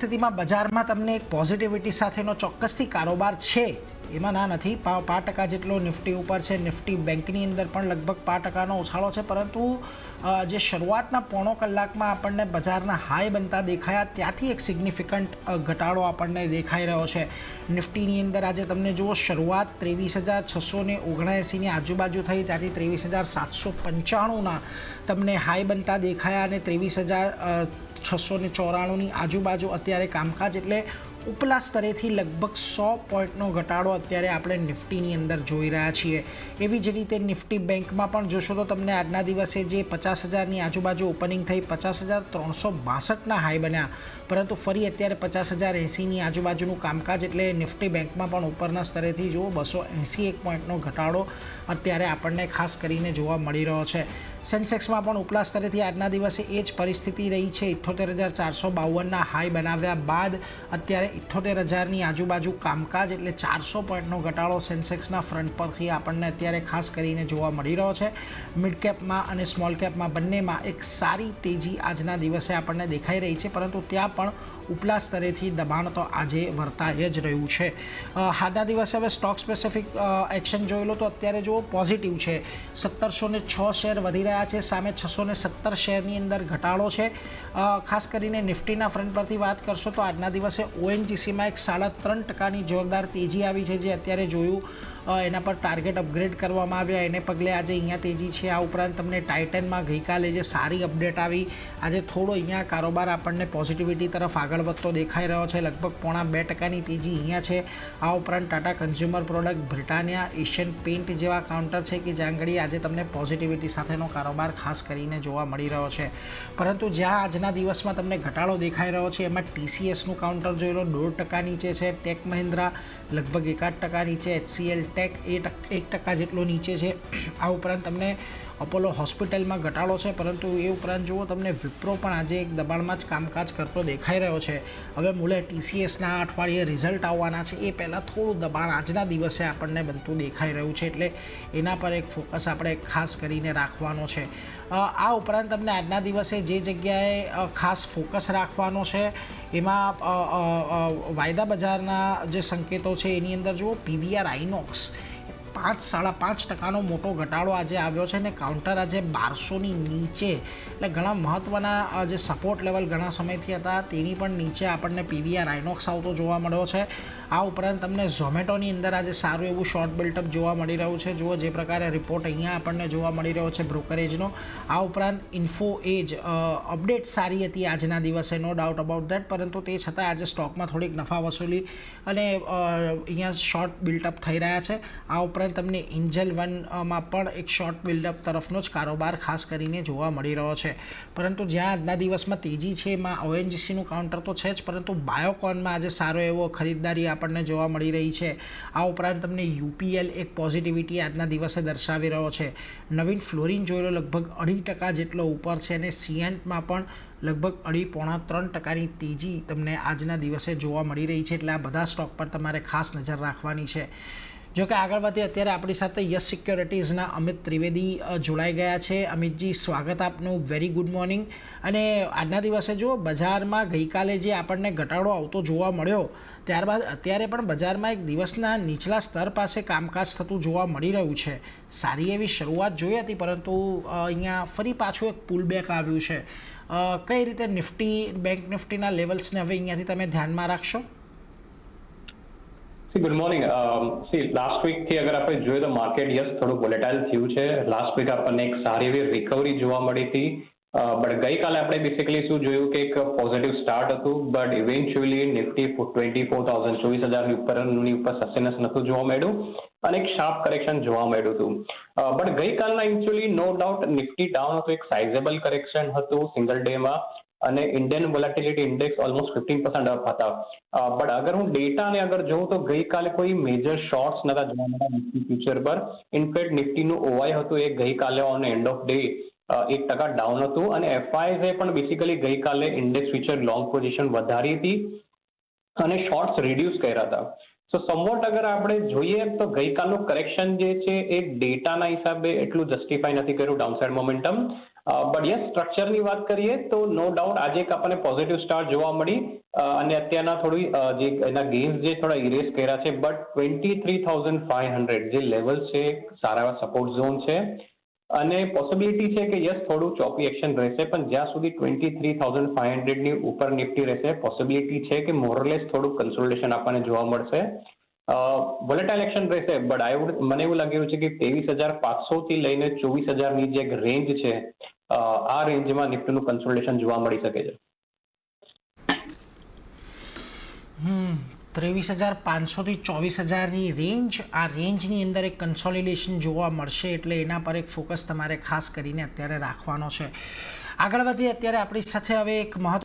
પરિસ્થિતિમાં બજારમાં તમને એક પોઝિટિવિટી સાથેનો ચોક્કસથી કારોબાર છે, એમાં ના નથી. 5% જેટલો નિફ્ટી ઉપર છે. નિફ્ટી બેંકની અંદર પણ લગભગ 5%નો ઉછાળો છે, પરંતુ જે શરૂઆતના પોણો કલાકમાં આપણને બજારના હાઈ બનતા દેખાયા ત્યાંથી એક સિગ્નિફિકન્ટ ઘટાડો આપણને દેખાઈ રહ્યો છે. નિફ્ટીની અંદર આજે તમને જુઓ શરૂઆત 23,679ની આજુબાજુ થઈ, ત્યાંથી 23,795ના તમને હાઈ બનતા દેખાયા અને 23,694ની આજુબાજુ અત્યારે કામકાજ, એટલે ઉપલા સ્તરેથી લગભગ 100 પોઈન્ટનો ઘટાડો અત્યારે આપણે નિફ્ટીની અંદર જોઈ રહ્યા છીએ. એવી જ રીતે નિફ્ટી બેંકમાં પણ જોશો તો તમને આજના દિવસે જે 50,000ની આજુબાજુ ઓપનિંગ થઈ, 50,362ના હાઈ બન્યા, પરંતુ ફરી અત્યારે 50,080ની આજુબાજુનું કામકાજ, એટલે નિફ્ટી બેંકમાં પણ ઉપરના સ્તરેથી જુઓ 281 પોઈન્ટનો ઘટાડો અત્યારે આપણને ખાસ કરીને જોવા મળી રહ્યો છે. સેન્સેક્સમાં પણ ઉપલા સ્તરેથી આજના દિવસે એ જ પરિસ્થિતિ રહી છે. 78,452ના હાઈ બનાવ્યા બાદ અત્યારે 78,000ની આજુબાજુ કામકાજ, એટલે 400 પોઈન્ટનો ઘટાડો સેન્સેક્સના ફ્રન્ટ પરથી આપણને અત્યારે ખાસ કરીને જોવા મળી રહ્યો છે. મિડ કેપમાં અને સ્મોલ કેપમાં બંનેમાં એક સારી તેજી આજના દિવસે આપણને દેખાઈ રહી છે, પરંતુ ત્યાં પણ ઉપલા સ્તરેથી દબાણ તો આજે વર્તાય જ રહ્યું છે. આજના દિવસે હવે સ્ટોક સ્પેસિફિક એક્શન જોઈ લો તો અત્યારે જો પોઝિટિવ છે. 1,706 શેર વધી રહ્યા છે, સામે 617 શેરની અંદર ઘટાડો છે. ખાસ કરીને નિફ્ટીના ફ્રન્ટ પરથી વાત કરશો તો આજના દિવસે ઓએનજીસીમાં એક 3.5%ની જોરદાર તેજી આવી છે, જે અત્યારે જોયું એના પર ટાર્ગેટ અપગ્રેડ કરવામાં આવ્યા, એને પગલે આજે અહીંયા તેજી છે. આ ઉપરાંત તમને ટાઇટનમાં ગઈકાલે જે સારી અપડેટ આવી, આજે થોડો અહીંયા કારોબાર આપણને પોઝિટિવિટી તરફ આગળ વધતો દેખાઈ રહ્યો છે. લગભગ 0.5%ની તેજી અહીંયા છે. આ ઉપરાંત Tata consumer product, Britannia, Asian paint જેવા કાઉન્ટર છે કે જ્યાં આગળ આજે તમને પોઝિટિવિટી સાથેનો કારોબાર ખાસ કરીને જોવા મળી રહ્યો છે. પરંતુ જ્યાં આજના દિવસમાં તમને ઘટાડો દેખાઈ રહ્યો છે એમાં TCSનું કાઉન્ટર જોઈ લો, 1.5% નીચે છે. ટેક મહિન્દ્રા લગભગ 1.5% નીચે, HCL ટેક 1% જેટલો નીચે છે. આ ઉપરાંત તમને અપોલો હોસ્પિટલમાં ઘટાડો છે, પરંતુ એ ઉપરાંત જુઓ તમને વિપ્રો પણ આજે એક દબાણમાં જ કામકાજ કરતો દેખાઈ રહ્યો છે. હવે મૂળે TCSના અઠવાડિયે રિઝલ્ટ આવવાના છે, એ પહેલાં થોડું દબાણ આજના દિવસે આપણને બનતું દેખાઈ રહ્યું છે, એટલે એના પર એક ફોકસ આપણે ખાસ કરીને રાખવાનો છે. આ ઉપરાંત તમને આજના દિવસે જે જગ્યાએ ખાસ ફોકસ રાખવાનો છે એમાં વાયદા બજારના જે સંકેતો છે એની અંદર જુઓ PVR આઇનોક્સ 5.5% મોટો ઘટાડો આજે આવ્યો છે, અને કાઉન્ટર આજે 1200ની નીચે, એટલે ઘણા મહત્ત્વના જે સપોર્ટ લેવલ ઘણા સમયથી હતા તેની પણ નીચે આપણને PVR આઇનોક્સ આવતો જોવા મળ્યો છે. આ ઉપરાંત તમને ઝોમેટોની અંદર આજે સારું એવું શોર્ટ બિલ્ટઅપ જોવા મળી રહ્યું છે. જુઓ જે પ્રકારે રિપોર્ટ અહીંયા આપણને જોવા મળી રહ્યો છે બ્રોકરેજનો. આ ઉપરાંત ઇન્ફો એજ અપડેટ સારી હતી આજના દિવસે, નો ડાઉટ અબાઉટ દેટ, પરંતુ તે છતાં આજે સ્ટોકમાં થોડીક નફા વસૂલી અને અહીંયા શોર્ટ બિલ્ટઅપ થઈ રહ્યા છે. આ ઉપરાંત તમને એન્જલ વનમાં પણ એક શોર્ટ બિલ્ડઅપ તરફનો જ કારોબાર ખાસ કરીને જોવા મળી રહ્યો છે. પરંતુ જ્યાં આજના દિવસમાં તેજી છે એમાં ઓએનજીસીનું કાઉન્ટર તો છે જ, પરંતુ બાયોકોનમાં આજે સારો એવો ખરીદદારી આપણને જોવા મળી રહી છે. આ ઉપરાંત તમને UPL એક પોઝિટિવિટી આજના દિવસે દર્શાવી રહ્યો છે. નવીન ફ્લોરિન જોઈ લો લગભગ 2.5% જેટલો ઉપર છે, અને સિયન્ટમાં પણ લગભગ 2.5-3%ની તેજી તમને આજના દિવસે જોવા મળી રહી છે. એટલે આ બધા સ્ટોક પર તમારે ખાસ નજર રાખવાની છે. જો કે આગળ વધીએ, અત્યારે આપણી સાથે યસ સિક્યોરિટીઝના અમિત ત્રિવેદી જોડાઈ ગયા છે. અમિતજી, સ્વાગત આપનું, વેરી ગુડ મોર્નિંગ. અને આજના દિવસે જો બજારમાં ગઈકાલે જે આપણને ઘટાડો આવતો જોવા મળ્યો, ત્યારબાદ અત્યારે પણ બજારમાં એક દિવસના નીચલા સ્તર પાસે કામકાજ થતું જોવા મળી રહ્યું છે. સારી એવી શરૂઆત જોઈ હતી, પરંતુ અહીંયા ફરી પાછું એક પુલબેક આવ્યું છે. કઈ રીતે નિફ્ટી, બેંક નિફ્ટીના લેવલ્સને હવે અહીંયાથી તમે ધ્યાનમાં રાખશો? Good morning. લાસ્ટ વીક થી અગર આપણે જોઈએ તો માર્કેટ થોડું વોલેટાઇલ થયું છે. લાસ્ટ વીક આપણને એક સારી એવી રિકવરી જોવા મળી હતી, બટ ગઈકાલે આપણે બેસિકલી શું જોયું કે એક પોઝિટિવ સ્ટાર્ટ હતું, બટ ઇવેન્ચ્યુઅલી નિફ્ટી 24,000ની ઉપર સસ્ટેનન્સ નતું જોવા મળ્યું અને એક શાર્પ કરેક્શન જોવા મળ્યું હતું. બટ ગઈકાલના actually no doubt Nifty down હતું, એક સાઇઝેબલ કરેક્શન હતું સિંગલ ડેમાં, અને Indian volatility index almost 15% up હતા. બટ અગર હું ડેટાને અગર જોઉં તો ગઈકાલે કોઈ મેજર શોર્ટ્સ નતા જોવા મળ્યા નિફ્ટી ફ્યુચર પર. ઇનફેક્ટ નિફ્ટીનું ઓવાય હતું એ ગઈકાલે on end of day 1% down હતું, અને FIs પણ બેસિકલી ગઈકાલે ઇન્ડેક્સ ફ્યુચર લોંગ પોઝિશન વધારી હતી અને શોર્ટ્સ રિડ્યુસ કર્યા હતા. સો સમવોટ અગર આપણે જોઈએ તો ગઈકાલનું કરેક્શન જે છે એ ડેટાના હિસાબે એટલું જસ્ટિફાઈ નથી કર્યું ડાઉનસાઇડ મોમેન્ટમ, બટ યસ, સ્ટ્રક્ચરની વાત કરીએ તો નો ડાઉટ આજે એક આપણને પોઝિટિવ સ્ટાર જોવા મળી અને અત્યારના થોડી જે એના ગેઇન્સ જે થોડા ઇરેઝ કર્યા છે, બટ 23,500 જે લેવલ છે સારા એવા સપોર્ટ ઝોન છે અને પોસિબિલિટી છે કે યસ થોડું ચોપી એક્શન રહેશે, પણ જ્યાં સુધી 23,500 ની ઉપર નિફ્ટી રહેશે પોસિબિલિટી છે કે મોરલેસ થોડું કન્સોલિડેશન આપણને જોવા મળશે. વોલેટાઇલ એક્શન રહેશે, બટ મને એવું લાગી રહ્યું છે કે 23,500 થી લઈને 24,000ની જે એક રેન્જ છે આ રેન્જમાં નિફ્ટીનું કન્સોલિડેશન જોવા મળી શકે છે. 23,500 થી 24,000ની રેન્જ, આ રેન્જની અંદર એક કન્સોલિડેશન જોવા મળશે એટલે એના પર એક ફોકસ તમારે ખાસ કરીને અત્યારે રાખવાનો છે. આગળ વધીએ, અત્યારે આપણી સાથે હવે એક મહત્વ